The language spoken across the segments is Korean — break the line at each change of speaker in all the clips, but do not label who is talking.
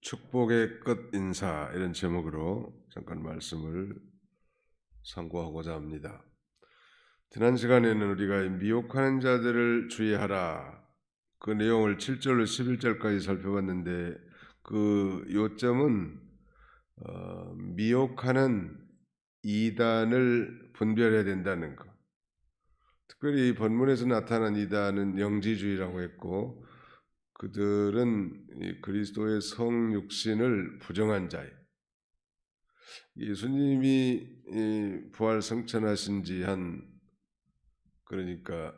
축복의 끝 인사 이런 제목으로 잠깐 말씀을 상고하고자 합니다. 지난 시간에는 우리가 미혹하는 자들을 주의하라 그 내용을 7절로 11절까지 살펴봤는데 그 요점은 미혹하는 이단을 분별해야 된다는 것. 특별히 본문에서 나타난 이단은 영지주의라고 했고 그들은 이 그리스도의 성육신을 부정한 자예요. 예수님이 부활 성천하신 지 그러니까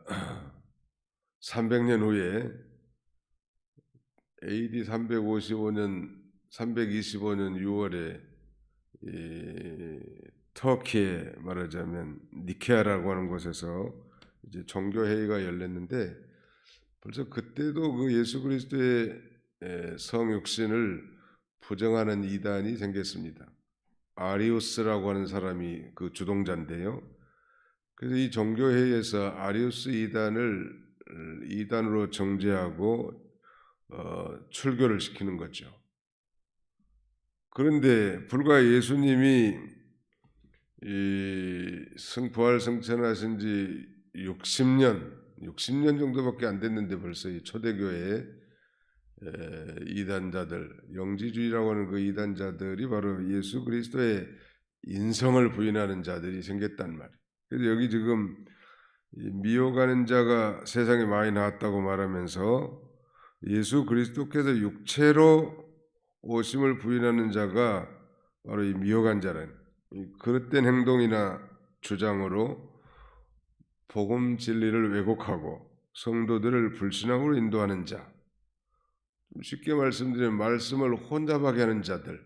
300년 후에 AD 325년 6월에 터키에 말하자면 니케아라고 하는 곳에서 이제 종교 회의가 열렸는데 벌써 그때도 그 예수 그리스도의 성육신을 부정하는 이단이 생겼습니다. 아리우스라고 하는 사람이 그 주동자인데요. 그래서 이 종교회의에서 아리우스 이단으로 정죄하고 출교를 시키는 거죠. 그런데 불과 예수님이 이 부활 성천하신 지 60년 정도밖에 안 됐는데 벌써 이 초대교회의 이단자들, 영지주의라고 하는 그 이단자들이 바로 예수 그리스도의 인성을 부인하는 자들이 생겼단 말이에요. 그래서 여기 지금 미혹하는 자가 세상에 많이 나왔다고 말하면서 예수 그리스도께서 육체로 오심을 부인하는 자가 바로 이 미혹한 자라는 그릇된 행동이나 주장으로 복음 진리를 왜곡하고 성도들을 불신앙으로 인도하는 자, 쉽게 말씀드리면 말씀을 혼잡하게 하는 자들,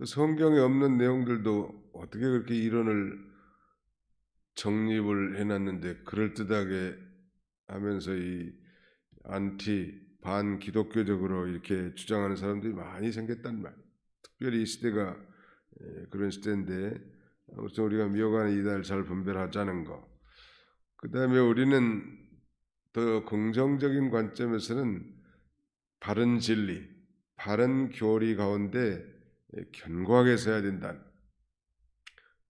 성경에 없는 내용들도 어떻게 그렇게 이론을 정립을 해놨는데 그럴듯하게 하면서 이 반기독교적으로 이렇게 주장하는 사람들이 많이 생겼단 말이에요. 특별히 이 시대가 그런 시대인데 아무튼 우리가 미혹하는 이단을 잘 분별하자는 거. 그 다음에 우리는 더 긍정적인 관점에서는 바른 진리, 바른 교리 가운데 견고하게 서야 된다.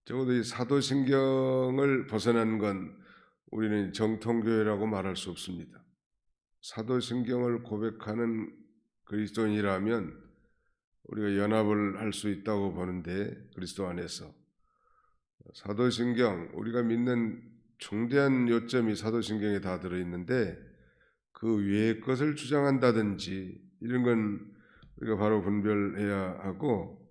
적어도 이 사도신경을 벗어난 건 우리는 정통교회라고 말할 수 없습니다. 사도신경을 고백하는 그리스도인이라면 우리가 연합을 할 수 있다고 보는데 그리스도 안에서 사도신경, 우리가 믿는 중대한 요점이 사도신경에 다 들어있는데 그 위의 것을 주장한다든지 이런 건 우리가 바로 분별해야 하고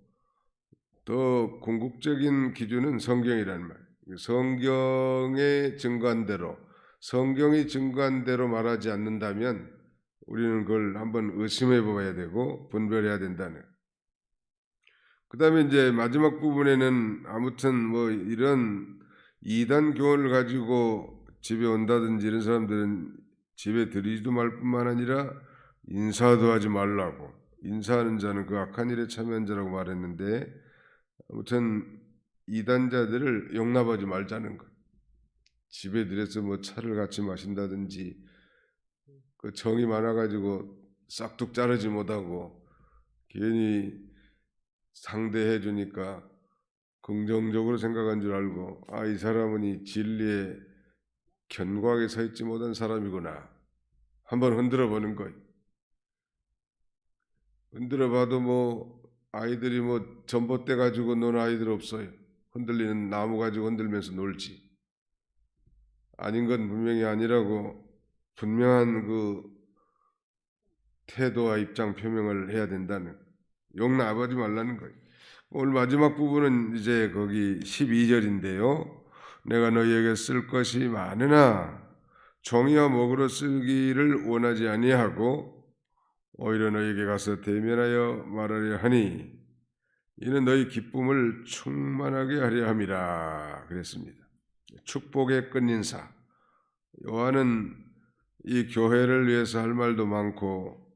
더 궁극적인 기준은 성경이라는 말이에요. 성경의 증거한 대로 성경이 증거한 대로 말하지 않는다면 우리는 그걸 한번 의심해 봐야 되고 분별해야 된다는. 그 다음에 이제 마지막 부분에는 아무튼 뭐 이런 이단 교훈을 가지고 집에 온다든지 이런 사람들은 집에 들이지도 말 뿐만 아니라 인사도 하지 말라고, 인사하는 자는 그 악한 일에 참여한 자라고 말했는데 아무튼 이단자들을 용납하지 말자는 것. 집에 들여서 뭐 차를 같이 마신다든지 그 정이 많아가지고 싹둑 자르지 못하고 괜히 상대해 주니까 긍정적으로 생각한 줄 알고 이 사람은 이 진리에 견고하게 서 있지 못한 사람이구나. 한번 흔들어 보는 거예요. 흔들어 봐도 뭐 아이들이 뭐 전봇대 가지고 노는 아이들 없어요. 흔들리는 나무 가지고 흔들면서 놀지. 아닌 건 분명히 아니라고 분명한 그 태도와 입장 표명을 해야 된다는, 용납하지 말라는 거예요. 오늘 마지막 부분은 이제 거기 12절인데요. 내가 너희에게 쓸 것이 많으나 종이와 목으로 쓰기를 원하지 아니하고 오히려 너희에게 가서 대면하여 말하려 하니 이는 너희 기쁨을 충만하게 하려 함이라 그랬습니다. 축복의 끝인사. 요한은 이 교회를 위해서 할 말도 많고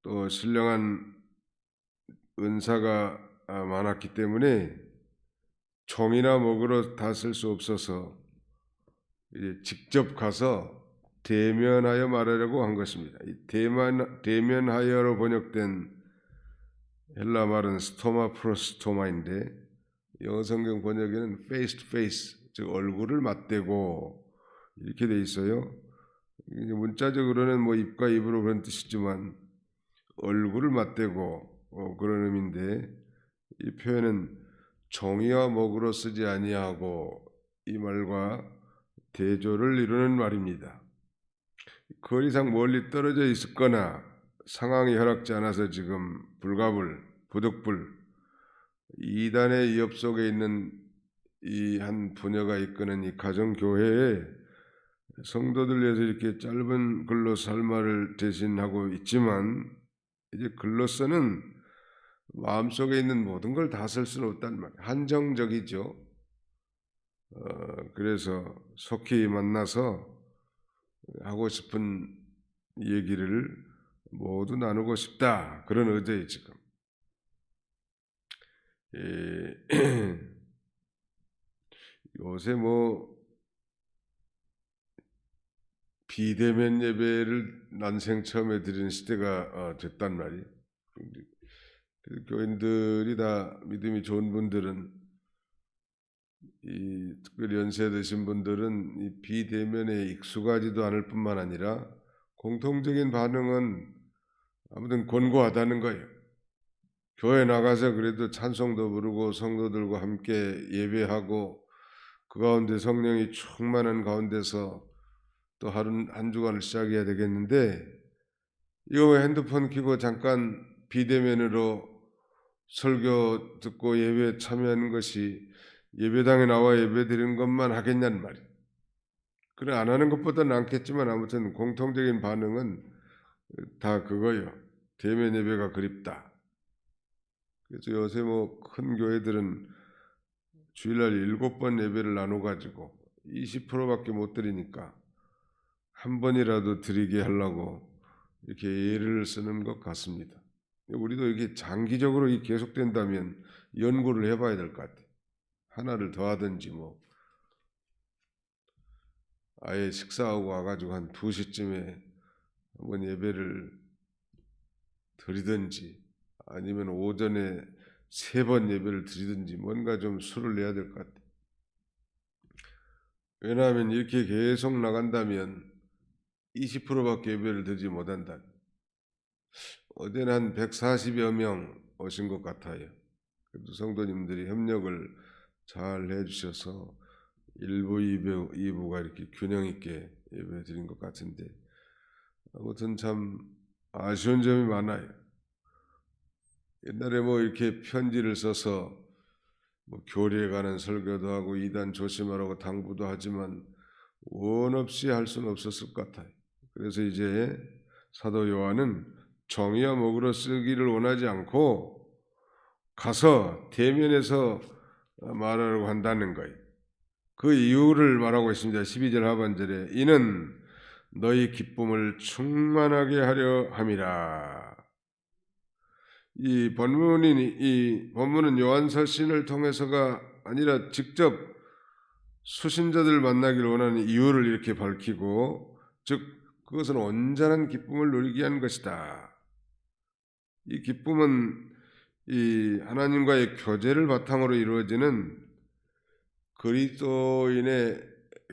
또 신령한 은사가 많았기 때문에 총이나 목으로 다 쓸 수 없어서 직접 가서 대면하여 말하려고 한 것입니다. 이 대면하여로 번역된 헬라 말은 스토마 프로스토마인데 영어 성경 번역에는 face to face, 즉 얼굴을 맞대고 이렇게 돼 있어요. 이제 문자적으로는 뭐 입과 입으로 그런 뜻이지만 얼굴을 맞대고 그런 의미인데, 이 표현은 정의와 먹으로 쓰지 아니하고 이 말과 대조를 이루는 말입니다. 그 이상 멀리 떨어져 있었거나 상황이 허락지 않아서 지금 불가불, 부득불 이단의 위협 속에 있는 이 한 부녀가 이끄는 이 가정교회에 성도들 위해서 이렇게 짧은 글로서 할 말을 대신하고 있지만, 이제 글로서는 마음속에 있는 모든 걸 다 쓸 수는 없단 말이에요. 한정적이죠. 그래서 속히 만나서 하고 싶은 얘기를 모두 나누고 싶다, 그런 의제예요 지금. 요새 뭐 비대면 예배를 난생 처음에 드리는 시대가 됐단 말이에요. 교인들이 다 믿음이 좋은 분들은, 이 특별히 연세 드신 분들은 이 비대면에 익숙하지도 않을 뿐만 아니라 공통적인 반응은 아무튼 권고하다는 거예요. 교회 나가서 그래도 찬송도 부르고 성도들과 함께 예배하고 그 가운데 성령이 충만한 가운데서 또 한 주간을 시작해야 되겠는데, 이거 핸드폰 켜고 잠깐 비대면으로 설교 듣고 예배에 참여하는 것이 예배당에 나와 예배 드리는 것만 하겠냐는 말이에요. 그래, 안 하는 것보다는 낫겠지만 아무튼 공통적인 반응은 다 그거예요. 대면 예배가 그립다. 그래서 요새 뭐 큰 교회들은 주일날 7번 예배를 나눠가지고 20%밖에 못 드리니까 한 번이라도 드리게 하려고 이렇게 예를 쓰는 것 같습니다. 우리도 이게 장기적으로 계속된다면 연구를 해봐야 될 것 같아요. 하나를 더 하든지 뭐 아예 식사하고 와가지고 한 2시쯤에 한번 예배를 드리든지, 아니면 오전에 3번 예배를 드리든지 뭔가 좀 수를 내야 될 것 같아요. 왜냐하면 이렇게 계속 나간다면 20%밖에 예배를 드리지 못한다. 어제는 한 140여 명 오신 것 같아요. 그래도 성도님들이 협력을 잘 해주셔서 1부, 2부가 이렇게 균형 있게 예배 드린 것 같은데, 아무튼 참 아쉬운 점이 많아요. 옛날에 뭐 이렇게 편지를 써서 뭐 교리에 관한 설교도 하고 이단 조심하라고 당부도 하지만 원 없이 할 수는 없었을 것 같아요. 그래서 이제 사도 요한은 정의와 목으로 쓰기를 원하지 않고 가서 대면에서 말하려고 한다는 거예요. 그 이유를 말하고 있습니다. 12절 하반절에 이는 너희 기쁨을 충만하게 하려 함이라. 이 본문은 요한서 신을 통해서가 아니라 직접 수신자들 만나기를 원하는 이유를 이렇게 밝히고, 즉 그것은 온전한 기쁨을 누리게 위한 것이다. 이 기쁨은 이 하나님과의 교제를 바탕으로 이루어지는 그리스도인의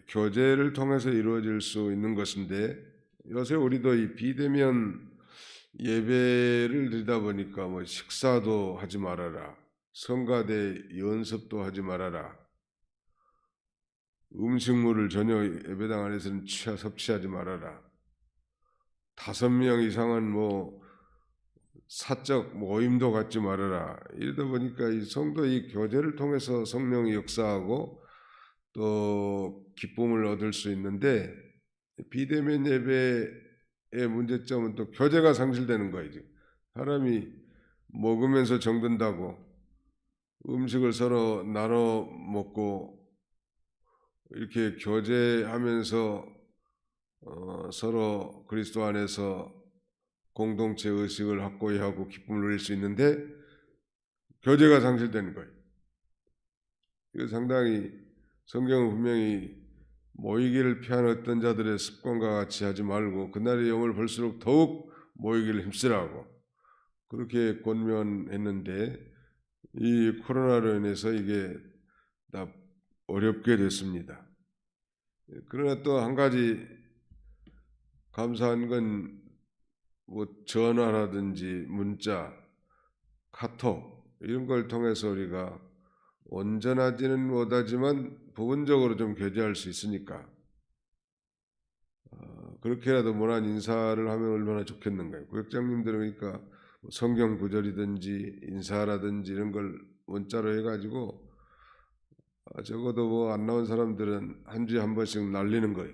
교제를 통해서 이루어질 수 있는 것인데, 요새 우리도 이 비대면 예배를 드리다 보니까 뭐 식사도 하지 말아라, 성가대 연습도 하지 말아라, 음식물을 전혀 예배당 안에서는 섭취하지 말아라, 5명 이상은 뭐 사적 모임도 갖지 말아라, 이러다 보니까 이 성도의 교제를 통해서 성령이 역사하고 또 기쁨을 얻을 수 있는데, 비대면 예배의 문제점은 또 교제가 상실되는 거예요. 사람이 먹으면서 정든다고 음식을 서로 나눠 먹고 이렇게 교제하면서 서로 그리스도 안에서 공동체 의식을 확고히 하고 기쁨을 누릴 수 있는데 교제가 상실되는 거예요. 이거 상당히 성경은 분명히 모이기를 피하는 어떤 자들의 습관과 같이 하지 말고 그날의 영을 볼수록 더욱 모이기를 힘쓰라고, 그렇게 권면했는데 이 코로나로 인해서 이게 다 어렵게 됐습니다. 그러나 또 한 가지 감사한 건 뭐 전화라든지 문자, 카톡 이런 걸 통해서 우리가 온전하지는 못하지만 부분적으로 좀 교제할 수 있으니까 그렇게라도 문안 인사를 하면 얼마나 좋겠는가요. 구역장님들은 그러니까 뭐 성경 구절이든지 인사라든지 이런 걸 문자로 해가지고 적어도 뭐 안 나온 사람들은 한 주에 한 번씩 날리는 거예요.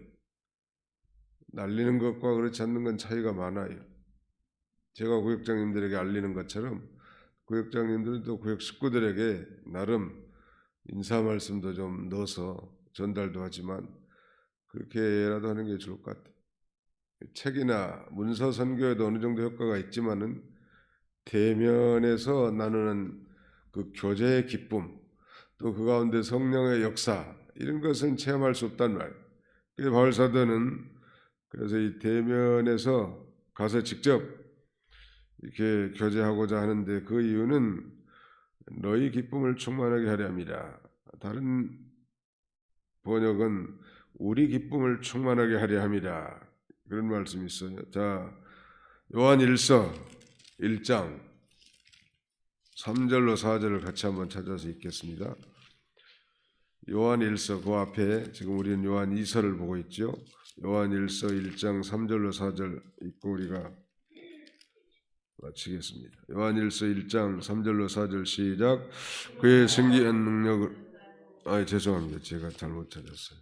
날리는 것과 그렇지 않는 건 차이가 많아요. 제가 구역장님들에게 알리는 것처럼 구역장님들도 구역 식구들에게 나름 인사 말씀도 좀 넣어서 전달도 하지만 그렇게라도 하는 게 좋을 것 같아요. 책이나 문서 선교에도 어느 정도 효과가 있지만은 대면에서 나누는 그 교제의 기쁨, 또 그 가운데 성령의 역사 이런 것은 체험할 수 없단 말이에요. 그래서 바울 사도는 그래서 이 대면에서 가서 직접 이렇게 교제하고자 하는데 그 이유는 너희 기쁨을 충만하게 하려 함이라. 다른 번역은 우리 기쁨을 충만하게 하려 함이라. 그런 말씀이 있어요. 자, 요한 1서 1장 3절로 4절을 같이 한번 찾아서 읽겠습니다. 요한 1서 그 앞에 지금 우리는 요한 2서를 보고 있죠. 요한 1서 1장 3절로 4절 읽고 우리가 마치겠습니다. 요한 1서 1장 3절로 4절 시작. 그의 신기한 능력을 죄송합니다. 제가 잘못 찾았어요.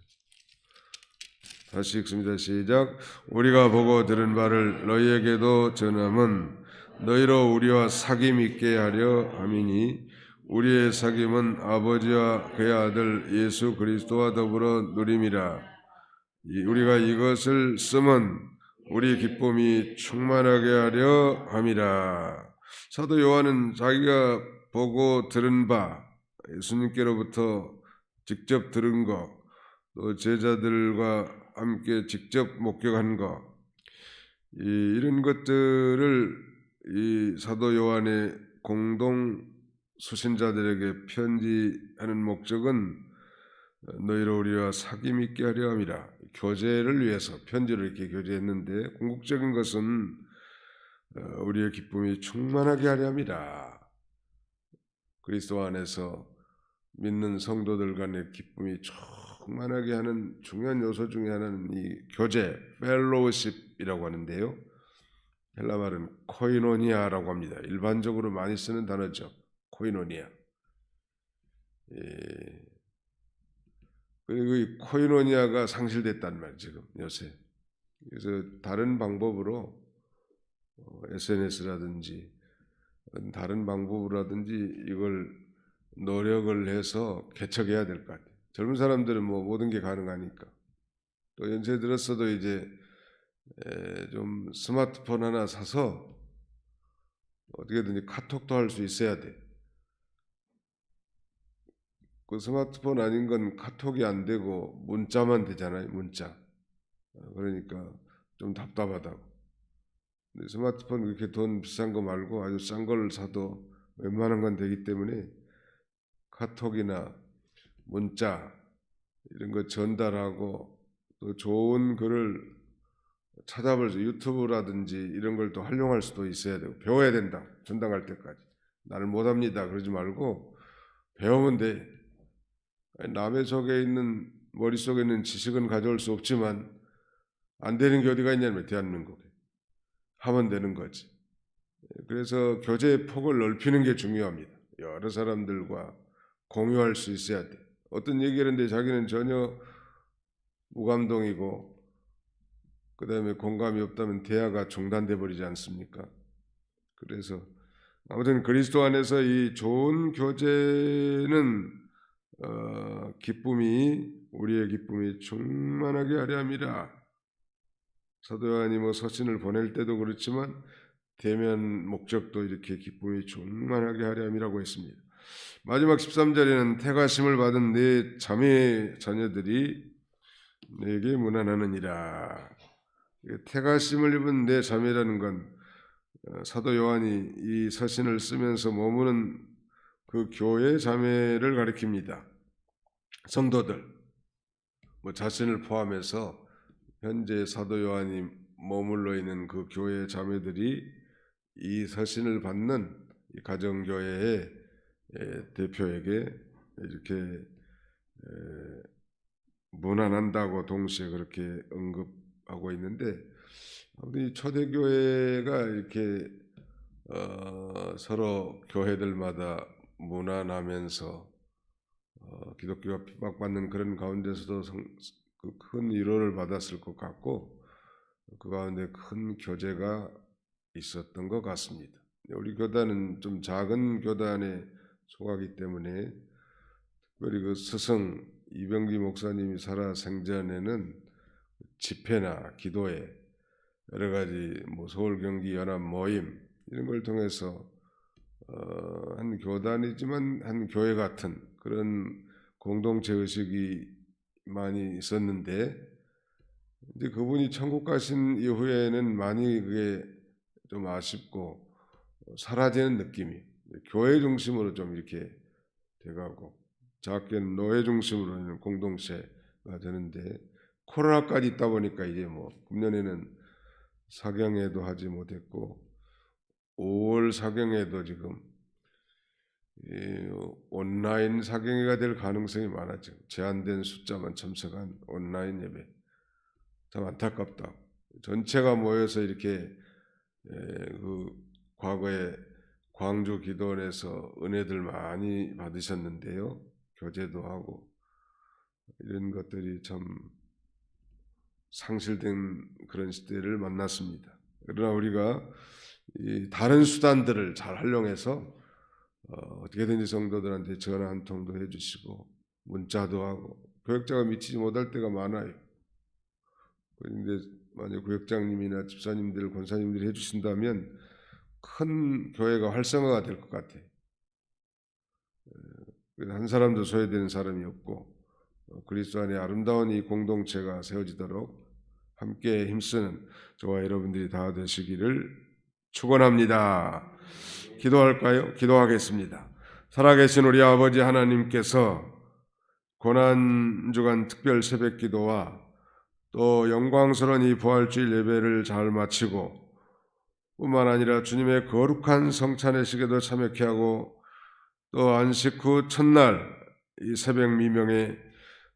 다시 읽습니다. 시작. 우리가 보고 들은 바를 너희에게도 전함은 너희로 우리와 사귐 있게 하려 함이니 우리의 사귐은 아버지와 그의 아들 예수 그리스도와 더불어 누림이라. 우리가 이것을 쓰면 우리 기쁨이 충만하게 하려 함이라. 사도 요한은 자기가 보고 들은 바, 예수님께로부터 직접 들은 것, 또 제자들과 함께 직접 목격한 것, 이런 것들을 이 사도 요한의 공동 수신자들에게 편지하는 목적은 너희로 우리와 사귐 있게 하려 함이라. 교제를 위해서 편지를 이렇게 교제했는데 궁극적인 것은 우리의 기쁨이 충만하게 하려 함이라. 그리스도 안에서 믿는 성도들 간의 기쁨이 충만하게 하는 중요한 요소 중에 하나는 이 교제, 펠로우십이라고 하는데요. 헬라 말은 코이노니아라고 합니다. 일반적으로 많이 쓰는 단어죠. 코이노니아. 그리고 이 코이노니아가 상실됐단 말이에요. 지금 요새. 그래서 다른 방법으로 SNS라든지 다른 방법으로라든지 이걸 노력을 해서 개척해야 될 것 같아요. 젊은 사람들은 뭐 모든 게 가능하니까. 또 연세 들었어도 이제 좀 스마트폰 하나 사서 어떻게든지 카톡도 할 수 있어야 돼. 그 스마트폰 아닌 건 카톡이 안 되고 문자만 되잖아요. 문자. 그러니까 좀 답답하다고. 근데 스마트폰 그렇게 돈 비싼 거 말고 아주 싼 걸 사도 웬만한 건 되기 때문에 카톡이나 문자 이런 거 전달하고 또 좋은 글을 찾아볼 수 유튜브라든지 이런 걸 또 활용할 수도 있어야 되고 배워야 된다. 전당할 때까지. 나는 못합니다. 그러지 말고 배우면 돼. 남의 속에 있는 머릿속에 있는 지식은 가져올 수 없지만 안 되는 게 어디가 있냐면 대한민국에. 하면 되는 거지. 그래서 교제의 폭을 넓히는 게 중요합니다. 여러 사람들과 공유할 수 있어야 돼. 어떤 얘기를 하는데 자기는 전혀 무감동이고 그 다음에 공감이 없다면 대화가 중단돼 버리지 않습니까? 그래서 아무튼 그리스도 안에서 이 좋은 교제는 우리의 기쁨이 충만하게 하려 함이라. 사도 요한이 뭐 서신을 보낼 때도 그렇지만 대면 목적도 이렇게 기쁨이 충만하게 하려 함이라고 했습니다. 마지막 13절에는 택하심을 받은 내 자매 자녀들이 내게 문안하느니라. 택하심을 입은 내 자매라는 건 사도 요한이 이 서신을 쓰면서 머무는 그 교회 자매를 가리킵니다. 성도들, 자신을 포함해서 현재 사도 요한이 머물러 있는 그 교회 자매들이 이 서신을 받는 이 가정교회의 대표에게 이렇게 문안한다고 동시에 그렇게 언급하고 있는데, 이 초대교회가 이렇게 서로 교회들마다 문안하면서 기독교가 핍박받는 그런 가운데서도 큰 위로를 받았을 것 같고, 그 가운데 큰 교제가 있었던 것 같습니다. 우리 교단은 좀 작은 교단에 속하기 때문에 특별히 그 스승 이병기 목사님이 살아 생전에는 집회나 기도회, 여러 가지 서울 경기 연합 모임 이런 걸 통해서 한 교단이지만 한 교회 같은 그런 공동체 의식이 많이 있었는데, 이제 그분이 천국 가신 이후에는 많이 그게 좀 아쉽고 사라지는 느낌이, 교회 중심으로 좀 이렇게 돼가고 작게는 노예 중심으로 있는 공동체가 되는데, 코로나까지 있다 보니까 이제 금년에는 사경회도 하지 못했고 5월 사경회도 지금 온라인 사경회가 될 가능성이 많았죠. 제한된 숫자만 참석한 온라인 예배. 참 안타깝다. 전체가 모여서 이렇게 그 과거에 광주 기도원에서 은혜들 많이 받으셨는데요. 교제도 하고 이런 것들이 참 상실된 그런 시대를 만났습니다. 그러나 우리가 이 다른 수단들을 잘 활용해서 어떻게든지 성도들한테 전화 한 통도 해주시고 문자도 하고, 교역자가 미치지 못할 때가 많아요. 그런데 만약 구역장님이나 집사님들, 권사님들이 해주신다면 큰 교회가 활성화가 될 것 같아요. 한 사람도 소외되는 사람이 없고 그리스도 안에 아름다운 이 공동체가 세워지도록 함께 힘쓰는 저와 여러분들이 다 되시기를 축원합니다. 기도할까요? 기도하겠습니다. 살아계신 우리 아버지 하나님께서 고난주간 특별 새벽기도와 또 영광스러운 이 부활주일 예배를 잘 마치고 뿐만 아니라 주님의 거룩한 성찬의식에도 참여케 하고 또 안식 후 첫날 이 새벽 미명에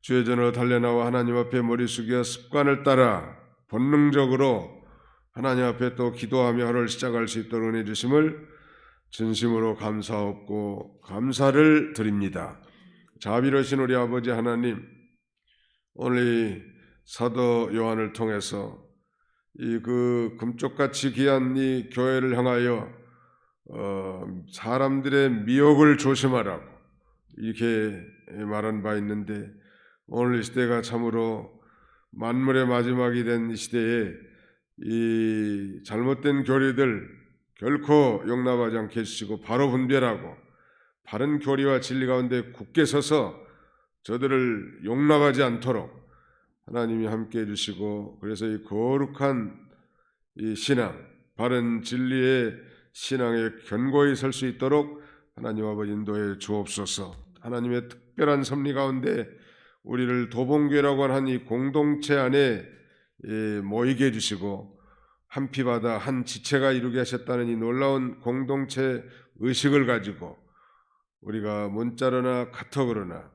주의 전으로 달려나와 하나님 앞에 머리 숙여 습관을 따라 본능적으로 하나님 앞에 또 기도하며 하루를 시작할 수 있도록 은혜 주심을 진심으로 감사하고 감사를 드립니다. 자비로우신 우리 아버지 하나님, 오늘 이 사도 요한을 통해서 이 그 금쪽같이 귀한 이 교회를 향하여 사람들의 미혹을 조심하라고 이렇게 말한 바 있는데, 오늘 이 시대가 참으로 만물의 마지막이 된 이 시대에 이 잘못된 교리들 결코 용납하지 않게 해주시고 바로 분별하고 바른 교리와 진리 가운데 굳게 서서 저들을 용납하지 않도록 하나님이 함께 해주시고, 그래서 이 거룩한 이 신앙, 바른 진리의 신앙에 견고히 설 수 있도록 하나님 아버지 인도해 주옵소서. 하나님의 특별한 섭리 가운데 우리를 도봉교회라고 하는 이 공동체 안에 모이게 해주시고 한 피바다 한 지체가 이루게 하셨다는 이 놀라운 공동체 의식을 가지고 우리가 문자로나 카톡으로나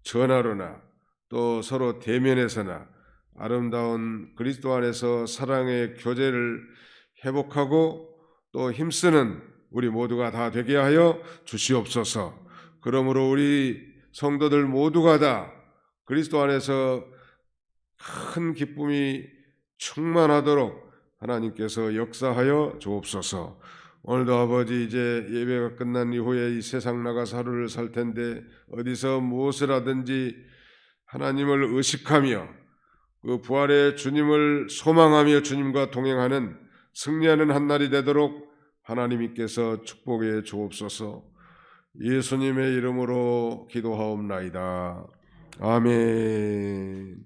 전화로나 또 서로 대면에서나 아름다운 그리스도 안에서 사랑의 교제를 회복하고 또 힘쓰는 우리 모두가 다 되게 하여 주시옵소서. 그러므로 우리 성도들 모두가 다 그리스도 안에서 큰 기쁨이 충만하도록 하나님께서 역사하여 주옵소서. 오늘도 아버지 이제 예배가 끝난 이후에 이 세상 나가서 하루를 살 텐데 어디서 무엇을 하든지 하나님을 의식하며 그 부활의 주님을 소망하며 주님과 동행하는 승리하는 한 날이 되도록 하나님께서 축복해 주옵소서. 예수님의 이름으로 기도하옵나이다. 아멘.